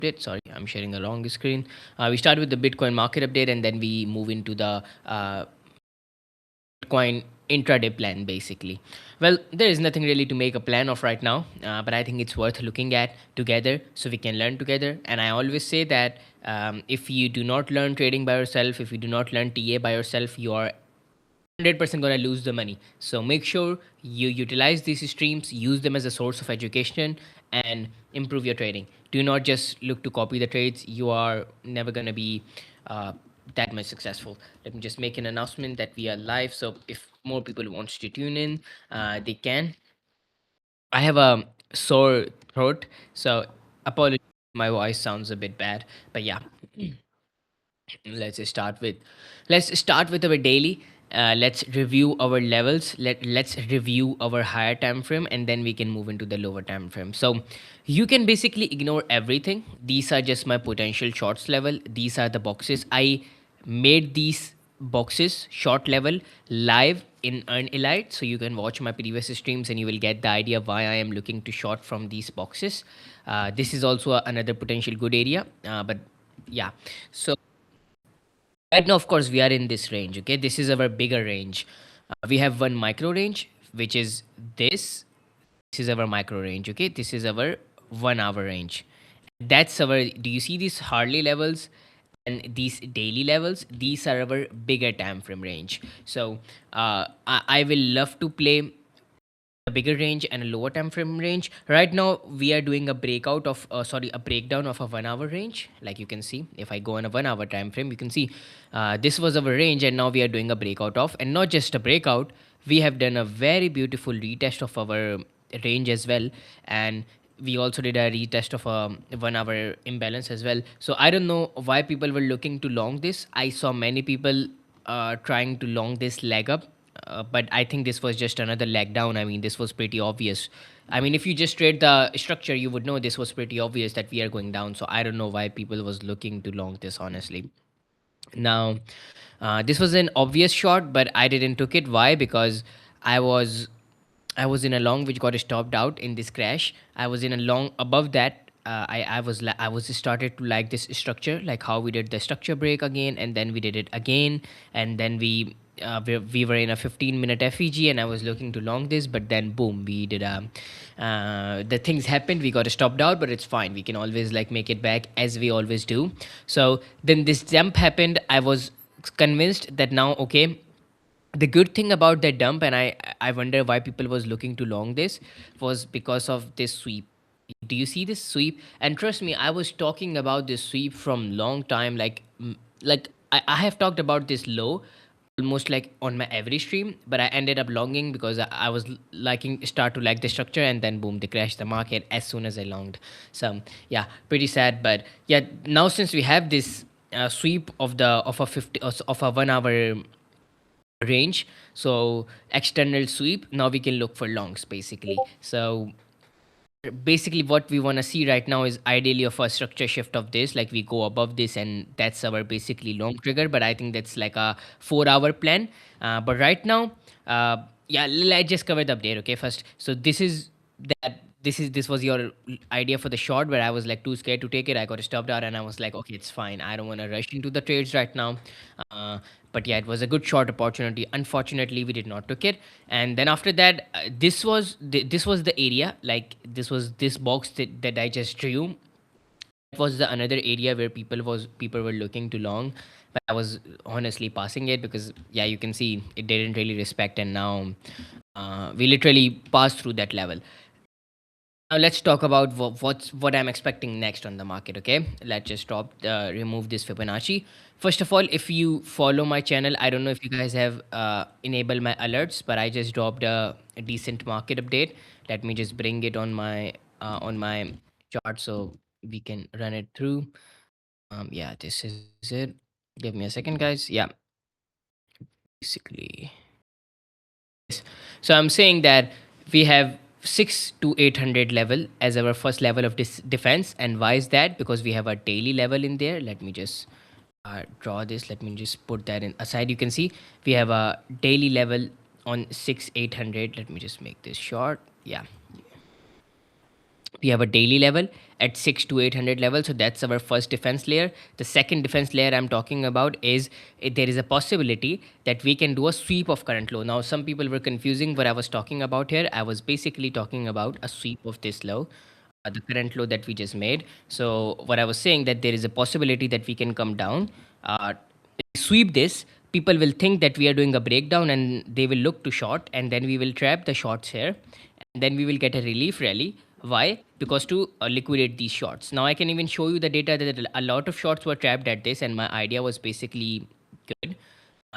update. Sorry, I'm sharing a wrong screen. We start with the Bitcoin market update, and then we move into the Bitcoin intraday plan, basically. Well, there is nothing really to make a plan of right now, but I think it's worth looking at together so we can learn together. And I always say that if you do not learn trading by yourself, if you do not learn TA by yourself, you are 100% gonna lose the money. So make sure you utilize these streams, use them as a source of education, and improve your trading. Do not just look to copy the trades. You are never gonna be uh, that much successful. Let me just make an announcement that we are live. So if more people wants to tune in, they can. I have a sore throat, so apologies. My voice sounds a bit bad, but yeah, let's start with our daily. Let's review our levels. Let's review our higher time frame, and then we can move into the lower time frame. So you can basically ignore everything. These are just my potential shorts level. These are the boxes I made. These boxes short level live in Earn Elite, so you can watch my previous streams and you will get the idea why I am looking to short from these boxes. This is also another potential good area, but yeah. So right now, of course, we are in this range. Okay, this is our bigger range. We have one micro range, which is this. This is our micro range. Okay, this is our 1 hour range. That's our. Do you see these Harley levels and these daily levels? These are our bigger time frame range. So I will love to play a bigger range and a lower time frame range. Right now we are doing a breakout of a breakdown of a 1 hour range. Like you can see, if I go on a 1 hour time frame, you can see this was our range, and now we are doing a breakout of, and not just a breakout, we have done a very beautiful retest of our range as well. And we also did a retest of a 1 hour imbalance as well. So I don't know why people were looking to long this. I saw many people trying to long this leg up, but I think this was just another leg down. I mean, this was pretty obvious. I mean, if you just trade the structure, you would know this was pretty obvious that we are going down. So I don't know why people was looking to long this, honestly. Now, this was an obvious shot, but I didn't took it. Why? Because I was I was in a long which got stopped out in this crash. I was in a long above that. I was started to like this structure, like how we did the structure break again, and then we did it again, and then we were in a 15-minute FEG, and I was looking to long this, but then boom, we did a the things happened. We got stopped out, but it's fine. We can always like make it back as we always do. So then this jump happened. I was convinced that now okay, the good thing about that dump, and I wonder why people was looking to long this, was because of this sweep. Do you see this sweep? And trust me, I was talking about this sweep from long time. Like I have talked about this low almost like on my every stream, but I ended up longing because I was liking start to like the structure, and then boom, they crashed the market as soon as I longed. So yeah, pretty sad. But yeah, now since we have this sweep of the of a 50 of a 1 hour range, so external sweep, now we can look for longs basically. So basically what we want to see right now is ideally of a structure shift of this, like we go above this, and that's our basically long trigger. But I think that's like a 4 hour plan. But right now, yeah, let's just cover the update. Okay, first, so this was your idea for the short, where I was like too scared to take it. I got stopped out, and I was like, okay, it's fine, I don't want to rush into the trades right now. uh, but yeah, it was a good short opportunity. Unfortunately, we did not took it. And then after that, this was the area, like this was this box that I just drew. It was the another area where people were looking too long, but I was honestly passing it because yeah, you can see it didn't really respect, and now we literally passed through that level. Now let's talk about what I'm expecting next on the market. Okay, let's just remove this Fibonacci. First of all, if you follow my channel, I don't know if you guys have enabled my alerts, but I just dropped a decent market update. Let me just bring it on my chart so we can run it through. Yeah, this is it. Give me a second, guys. Yeah, basically. So I'm saying that we have 6 to 800 level as our first level of this defense. And why is that? Because we have a daily level in there. Let me just draw this. Let me just put that in aside. You can see we have a daily level on 6 800. Let me just make this short. Yeah, We have a daily level at 6 to 800 level, so that's our first defense layer. The second defense layer I'm talking about is there is a possibility that we can do a sweep of current low. Now some people were confusing what I was talking about here. I was basically talking about a sweep of this low, the current low that we just made. So what I was saying, that there is a possibility that we can come down, sweep this. People will think that we are doing a breakdown and they will look to short, and then we will trap the shorts here, and then we will get a relief rally. Why? Because to liquidate these shorts. Now I can even show you the data that a lot of shorts were trapped at this, and my idea was basically good.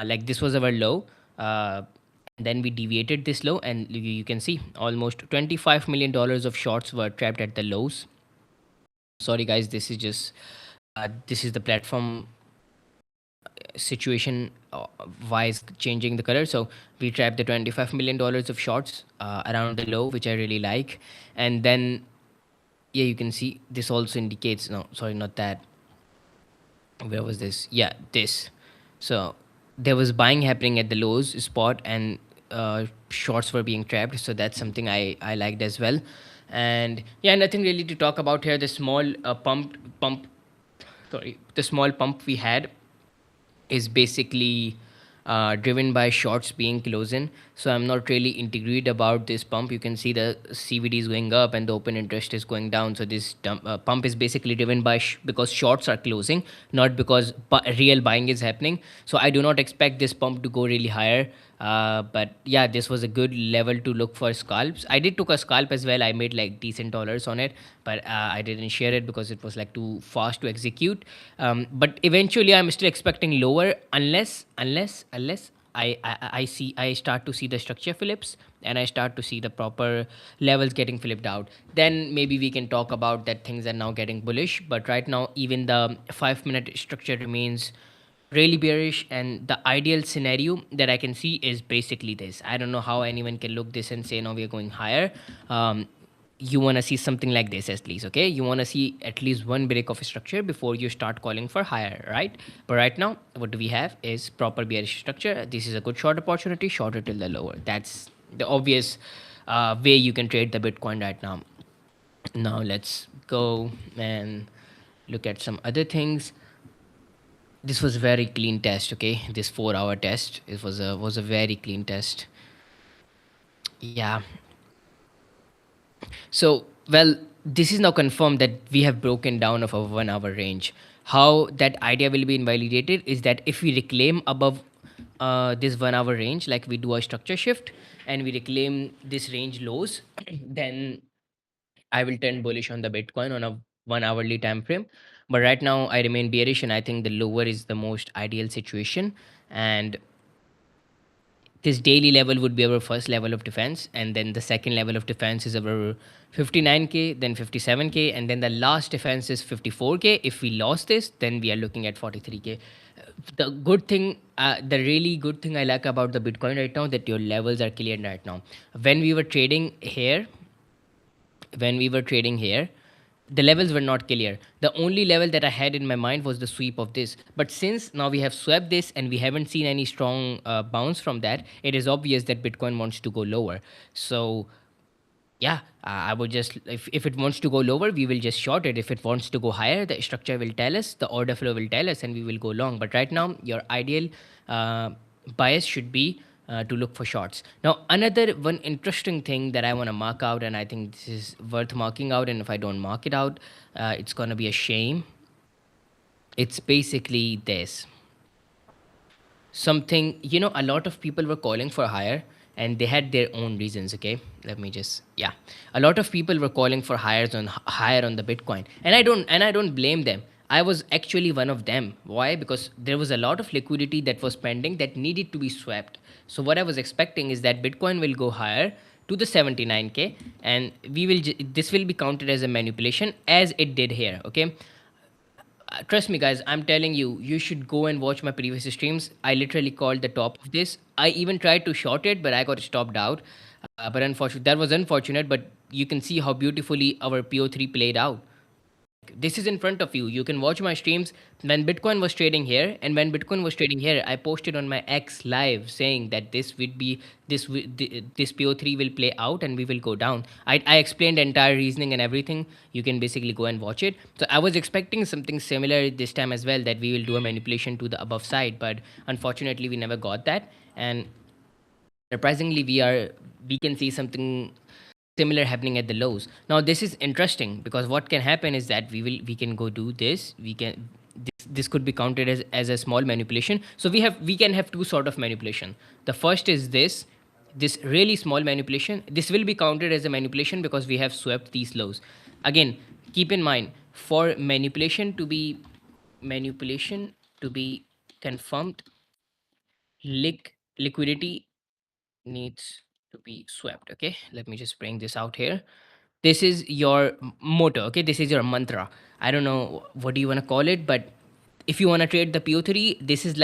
Like this was our low. Then we deviated this low, and you can see almost $25 million of shorts were trapped at the lows. Sorry guys, this is just this is the platform situation, why is changing the color. So we trapped the $25 million of shorts around the low, which I really like. And then yeah, you can see this also indicates, no sorry, not that, where was this, yeah, this. So there was buying happening at the lows spot, and shorts were being trapped, so that's something I liked as well. And yeah, nothing really to talk about here. The small pump, sorry, the small pump we had is basically driven by shorts being closing. So I'm not really integrated about this pump. You can see the CVD is going up and the open interest is going down. So this pump is basically driven by because shorts are closing, not because real buying is happening. So I do not expect this pump to go really higher. But yeah, this was a good level to look for scalps. I did took a scalp as well. I made like decent dollars on it, but I didn't share it because it was like too fast to execute. But eventually, I'm still expecting lower, unless I start to see the structure flips, and I start to see the proper levels getting flipped out. Then maybe we can talk about that things are now getting bullish. But right now, even the 5 minute structure remains really bearish, and the ideal scenario that I can see is basically this. I don't know how anyone can look this and say no, we are going higher. You want to see something like this at least, okay? You want to see at least one break of structure before you start calling for higher, right? But right now what do we have is proper bearish structure. This is a good short opportunity, shorter till the lower. That's the obvious way you can trade the Bitcoin right now. Now let's go and look at some other things. This was very clean test, okay? This 4 hour test, it was a very clean test. Yeah. So well, this is now confirmed that we have broken down of a 1 hour range. How that idea will be invalidated is that if we reclaim above this 1 hour range, like we do a structure shift and we reclaim this range lows, then I will turn bullish on the Bitcoin on a 1 hourly time frame. But right now, I remain bearish, and I think the lower is the most ideal situation. And this daily level would be our first level of defense, and then the second level of defense is our 59K, then 57K, and then the last defense is 54K. If we lost this, then we are looking at 43K. The good thing, the really good thing I like about the Bitcoin right now, that your levels are cleared right now. When we were trading here, when we were trading here, the levels were not clear. The only level that I had in my mind was the sweep of this. But since now we have swept this and we haven't seen any strong bounce from that, it is obvious that Bitcoin wants to go lower. So yeah, I would just, if it wants to go lower, we will just short it. If it wants to go higher, the structure will tell us, the order flow will tell us, and we will go long. But right now, your ideal uh, bias should be to look for shorts. Now, another one interesting thing that I want to mark out, and I think this is worth marking out, and if I don't mark it out, it's going to be a shame. It's basically this. Something, a lot of people were calling for higher, and they had their own reasons, okay? Let me just, yeah, a lot of people were calling for higher on the Bitcoin, and I don't blame them. I was actually one of them. Why? Because there was a lot of liquidity that was pending that needed to be swept. So what I was expecting is that Bitcoin will go higher to the 79K, and this will be counted as a manipulation, as it did here, okay? Trust me guys, I'm telling you, you should go and watch my previous streams. I literally called the top of this. I even tried to short it, but I got stopped out. But unfortunately, that was unfortunate, but you can see how beautifully our PO3 played out. This is in front of you. You can watch my streams when Bitcoin was trading here, and when Bitcoin was trading here, I posted on my X live saying that this would be this PO3 will play out and we will go down. I explained the entire reasoning and everything. You can basically go and watch it. So I was expecting something similar this time as well, that we will do a manipulation to the above side, but unfortunately we never got that. And surprisingly, we can see something similar happening at the lows. Now this is interesting because what can happen is that we can go do this. We can this could be counted as a small manipulation. So we can have two sort of manipulation. The first is this really small manipulation. This will be counted as a manipulation because we have swept these lows. Again, keep in mind, for manipulation to be confirmed, liquidity needs to be swept. Okay, let me just bring this out here. This is your motto. Okay, this is your mantra. I don't know what do you want to call it, but if you want to trade the PO3, this is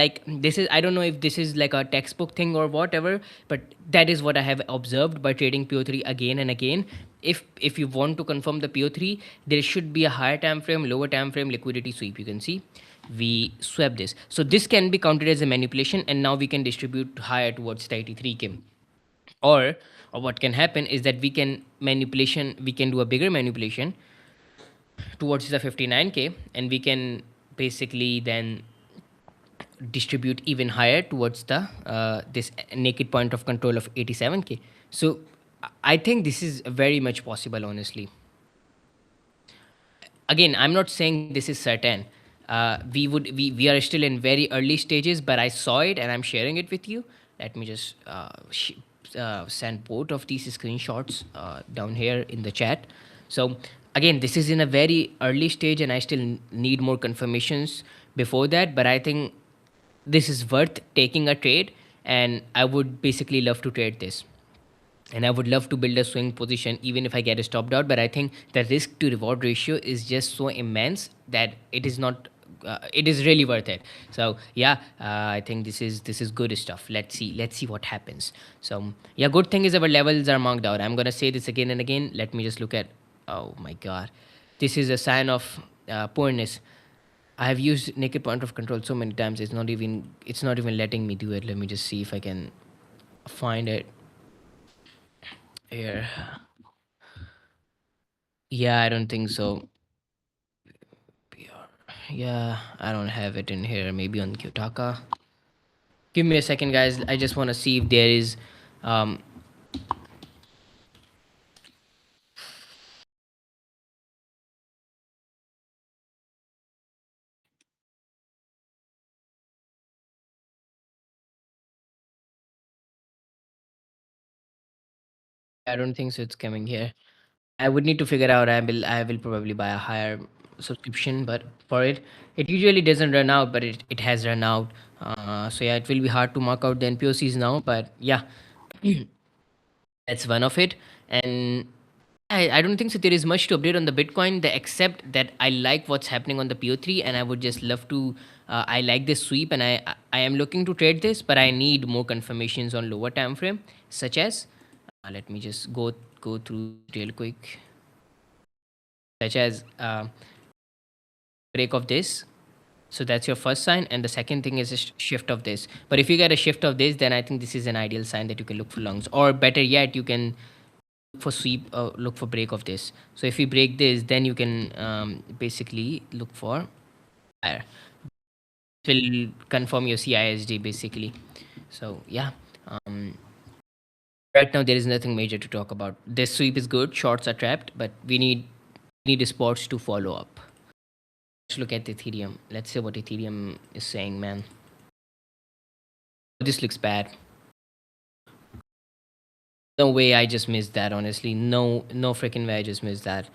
I don't know if this is like a textbook thing or whatever, but that is what I have observed by trading PO3 again and again. If you want to confirm the PO3, there should be a higher time frame, lower time frame liquidity sweep. You can see we swept this, so this can be counted as a manipulation, and now we can distribute higher towards the 83k. Or what can happen is that we can do a bigger manipulation towards the 59k, and we can basically then distribute even higher towards the this naked point of control of 87k. So I think this is very much possible, honestly. Again, I'm not saying this is certain. We are still in very early stages, but I saw it and I'm sharing it with you. Let me just send both of these screenshots down here in the chat. So again, this is in a very early stage and I still need more confirmations before that, but I think this is worth taking a trade, and I would basically love to trade this, and I would love to build a swing position even if I get stopped out. But I think the risk to reward ratio is just so immense that it is not. It is really worth it. So yeah, I think this is good stuff. Let's see what happens. So yeah, good thing is our levels are marked out. I'm gonna say this again and again. Let me just look at. Oh my god, this is a sign of poorness. I have used naked point of control so many times. It's not even letting me do it. Let me just see if I can find it here. Yeah, I don't think so. Yeah, I don't have it in here. Maybe on Kyotaka. Give me a second, guys. I just want to see if there is. Um, I don't think so. It's coming here. I would need to figure out. I will probably buy a higher subscription, but for it, it usually doesn't run out, but it has run out. So yeah, it will be hard to mark out the NPOCs now. But yeah, that's one of it. And I don't think so. There is much to update on the Bitcoin, except that I like what's happening on the PO3, and I would just love to. I like this sweep, and I am looking to trade this, but I need more confirmations on lower time frame, such as. Let me just go through real quick, such as break of this. So that's your first sign, and the second thing is a shift of this. But if you get a shift of this, then I think this is an ideal sign that you can look for longs, or better yet, you can for sweep look for break of this. So if you break this, then you can basically look for higher. It will confirm your CISD basically. So yeah, right now there is nothing major to talk about. This sweep is good, shorts are trapped, but we need sports to follow up. Let's look at Ethereum. Let's see what Ethereum is saying, man. This looks bad. No way I just missed that, honestly. No freaking way I just missed that.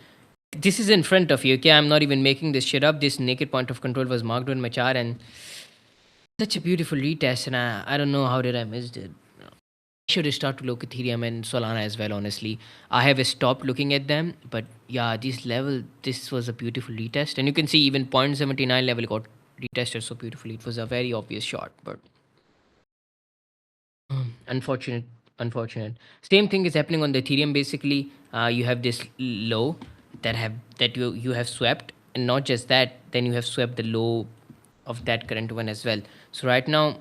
This is in front of you, okay? I'm not even making this shit up. This naked point of control was marked on my chart, and such a beautiful retest, and I don't know how did I missed it. I should start to look at Ethereum and Solana as well, honestly. I have stopped looking at them, but yeah, this was a beautiful retest. And you can see even 0.79 level got retested so beautifully. It was a very obvious shot, but unfortunate, unfortunate. Same thing is happening on the Ethereum. Basically, you have this low that you have swept. And not just that, then you have swept the low of that current one as well. So right now,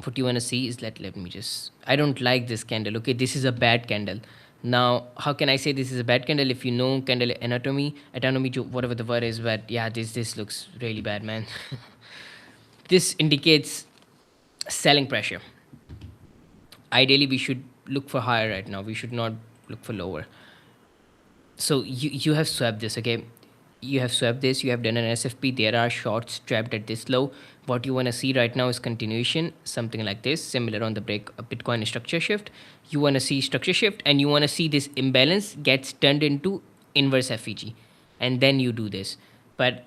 what you want to see is that, let me just, I don't like this candle. Okay, this is a bad candle. Now how can I say this is a bad candle? If you know candle anatomy, whatever the word is, but yeah, this looks really bad, man. This indicates selling pressure. Ideally we should look for higher right now, we should not look for lower. So you have swept this, okay? You have swept this, you have done an SFP, there are shorts trapped at this low. What you want to see right now is continuation, something like this, similar on the break, a Bitcoin structure shift. You want to see structure shift, and you want to see this imbalance gets turned into inverse FEG, and then you do this. But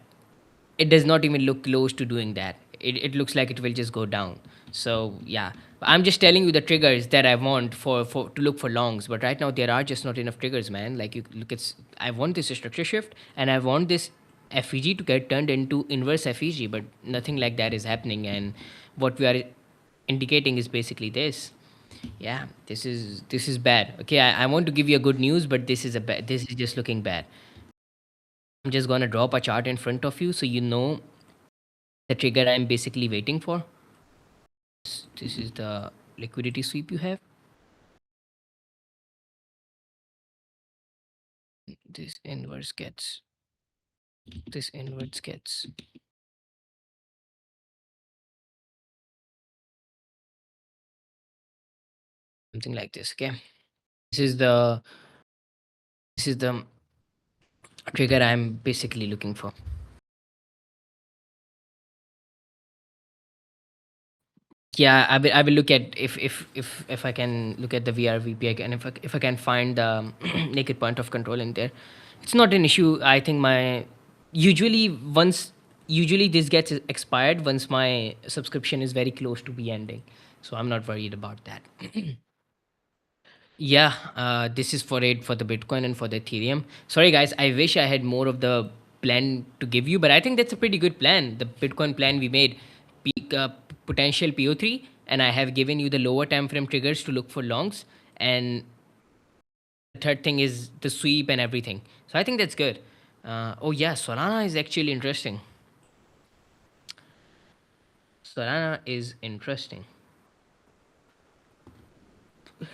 it does not even look close to doing that. It looks like it will just go down. So yeah, I'm just telling you the triggers that I want for to look for longs. But right now there are just not enough triggers, man. Like you look at, I want this structure shift and I want this FEG to get turned into inverse FEG, but nothing like that is happening. And what we are indicating is basically this. Yeah, this is bad. Okay, I want to give you a good news, but this is a bad. This is just looking bad. I'm just gonna drop a chart in front of you so you know the trigger I'm basically waiting for. This is the liquidity sweep you have. This inverse gets, this inverse gets something like this. Okay, this is the this is the trigger I'm basically looking for. Yeah, I will look at if I can look at the VRVP, and if I can find the naked point of control in there. It's not an issue. I think my usually once usually this gets expired once my subscription is very close to be ending, so I'm not worried about that. Yeah, this is for it for the Bitcoin and for the Ethereum. Sorry, guys, I wish I had more of the plan to give you, but I think that's a pretty good plan. The Bitcoin plan we made, peak potential PO3, and I have given you the lower time frame triggers to look for longs, and the third thing is the sweep and everything. So I think that's good. Oh yeah, Solana is actually interesting. Solana is interesting,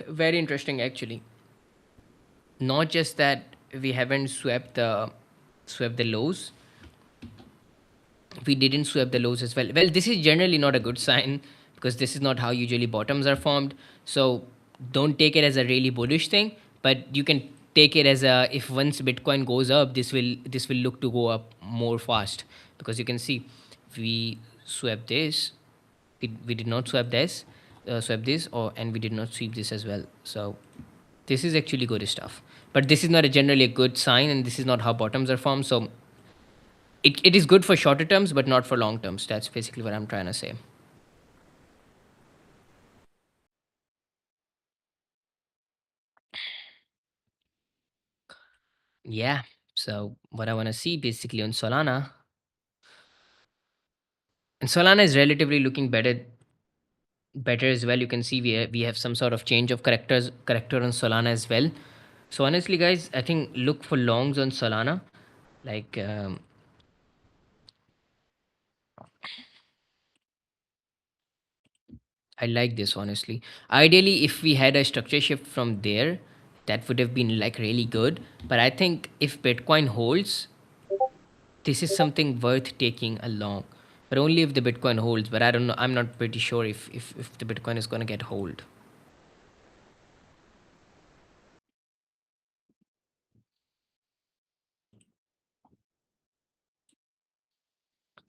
very interesting actually. Not just that we haven't swept the lows, we didn't sweep the lows as well. Well, this is generally not a good sign because this is not how usually bottoms are formed. So don't take it as a really bullish thing, but you can take it as a, if once Bitcoin goes up, this will look to go up more fast, because you can see we swept this, we did not sweep this, or and we did not sweep this as well. So this is actually good stuff, but this is not a generally a good sign, and this is not how bottoms are formed. So it is good for shorter terms but not for long terms. That's basically what I'm trying to say. Yeah, so what I want to see basically on Solana, and Solana is relatively looking better as well. You can see we have some sort of change of character on Solana as well. So honestly guys, I think look for longs on Solana. Like I like this honestly. Ideally, if we had a structure shift from there, that would have been like really good. But I think if Bitcoin holds, this is something worth taking along, but only if the Bitcoin holds. But I don't know, I'm not pretty sure if the Bitcoin is going to get hold.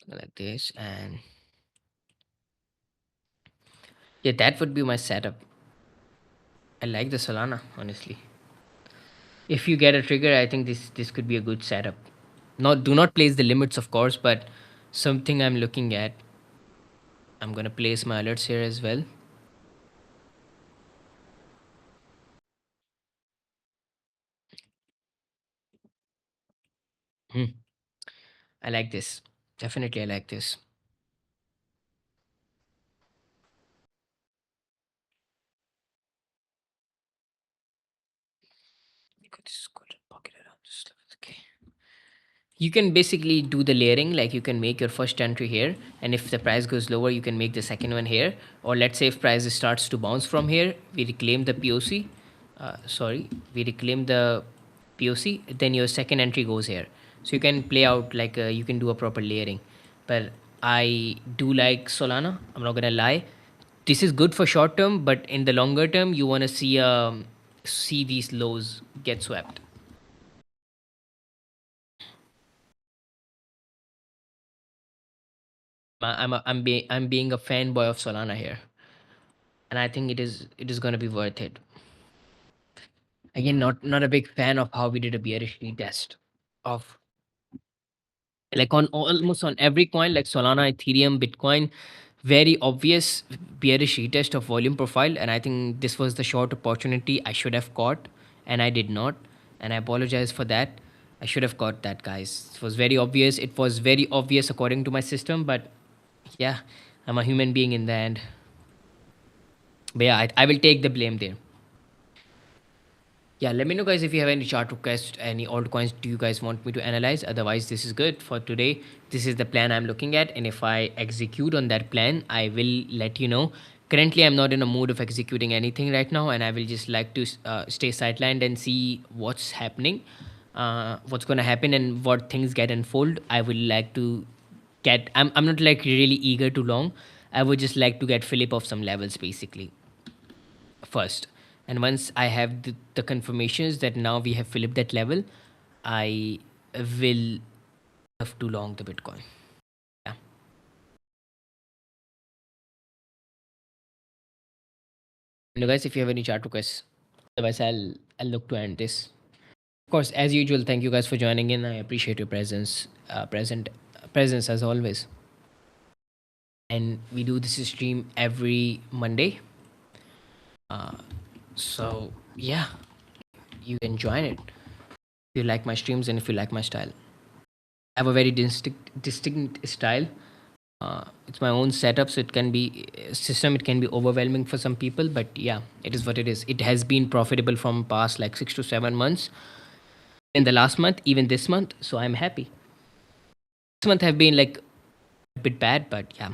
Like this. And yeah, that would be my setup. I like the Solana honestly. If you get a trigger, I think this could be a good setup. Not, do not place the limits of course, but something I'm looking at. I'm going to place my alerts here as well. Hmm. I like this. Definitely I like this. Got this good pocket around this level. Okay. You can basically do the layering, like you can make your first entry here, and if the price goes lower you can make the second one here. Or let's say if price starts to bounce from here, we reclaim the POC, we reclaim the POC, then your second entry goes here. So you can play out like you can do a proper layering. But I do like Solana, I'm not gonna lie. This is good for short term, but in the longer term you want to see these lows get swept. I'm being a fanboy of Solana here, and I think it is gonna be worth it. Again, not a big fan of how we did a bearish retest of, like, on almost on every coin, like Solana, Ethereum, Bitcoin. Very obvious bearish retest of volume profile, and I think this was the short opportunity I should have caught, and I did not, and I apologize for that. I should have caught that, guys. It was very obvious. It was very obvious according to my system, but yeah, I'm a human being in the end. But yeah, I will take the blame there. Yeah, let me know, guys, if you have any chart requests, any altcoins do you guys want me to analyze. Otherwise, this is good for today. This is the plan I'm looking at, and if I execute on that plan, I will let you know. Currently, I'm not in a mood of executing anything right now, and I will just like to stay sidelined and see what's happening, what's gonna happen, and what things get unfold. I will like to get. I'm not like really eager to long. I would just like to get Philip of some levels basically first. And once I have the confirmations that now we have filled that level, I will have to long the Bitcoin. Yeah. You know, guys, if you have any chart requests, otherwise I'll look to end this. Of course, as usual, thank you guys for joining in. I appreciate your presence as always. And we do this stream every Monday. So yeah, you can join it if you like my streams and if you like my style. I have a very distinct style. It's my own setup, so it can be system. It can be overwhelming for some people, but yeah, it is what it is. It has been profitable from past like 6 to 7 months. In the last month, even this month, so I'm happy. This month have been like a bit bad, but yeah.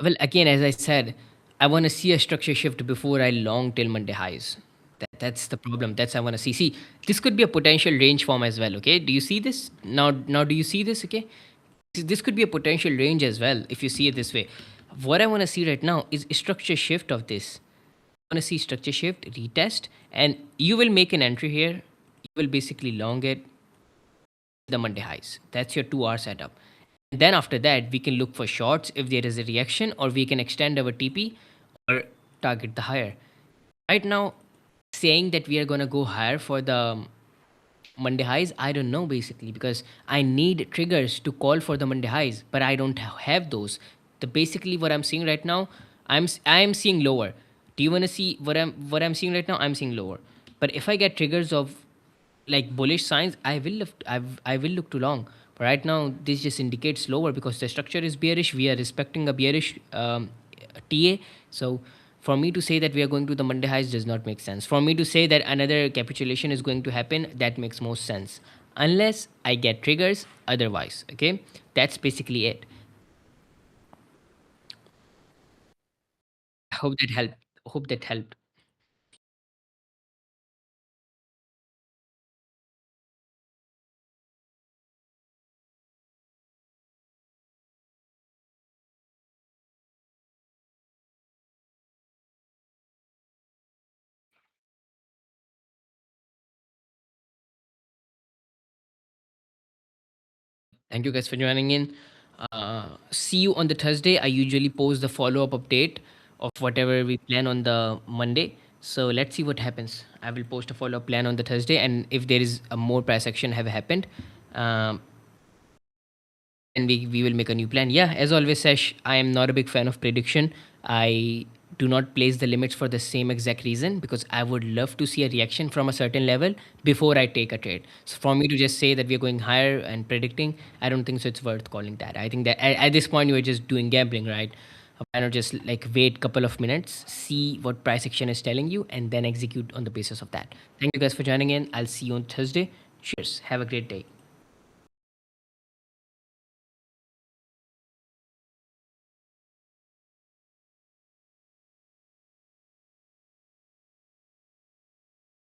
Well, again, as I said, I want to see a structure shift before I long till Monday highs. That's the problem. That's I want to see. See, this could be a potential range form as well. Okay, do you see this now? Now, do you see this? Okay, this could be a potential range as well if you see it this way. What I want to see right now is a structure shift of this. I want to see structure shift, retest, and you will make an entry here. You will basically long it the Monday highs. That's your 2 hour setup. And then after that, we can look for shorts if there is a reaction, or we can extend our TP or target the higher. Right now, saying that we are going to go higher for the Monday highs, I don't know basically, because I need triggers to call for the Monday highs, but I don't have those. The basically what I'm seeing right now, I'm seeing lower. Do you want to see what I'm seeing right now? I'm seeing lower. But if I get triggers of like bullish signs, I will look too long. But right now, this just indicates lower because the structure is bearish. We are respecting a bearish TA. So for me to say that we are going to the Monday highs does not make sense. For me to say that another capitulation is going to happen, that makes most sense. Unless I get triggers, otherwise. Okay, that's basically it. I hope that helped. Hope that helped. Thank you guys for joining in. See you on the Thursday. I usually post the follow up update of whatever we plan on the Monday. So let's see what happens. I will post a follow up plan on the Thursday, and if there is a more price action have happened, um, then we will make a new plan. Yeah, as always, Sesh, I am not a big fan of prediction. I do not place the limits for the same exact reason, because I would love to see a reaction from a certain level before I take a trade. So for me to just say that we're going higher and predicting, I don't think so it's worth calling that. I think that at this point you're just doing gambling, right? Why not just like wait couple of minutes, see what price action is telling you, and then execute on the basis of that. Thank you guys for joining in. I'll see you on Thursday. Cheers. Have a great day.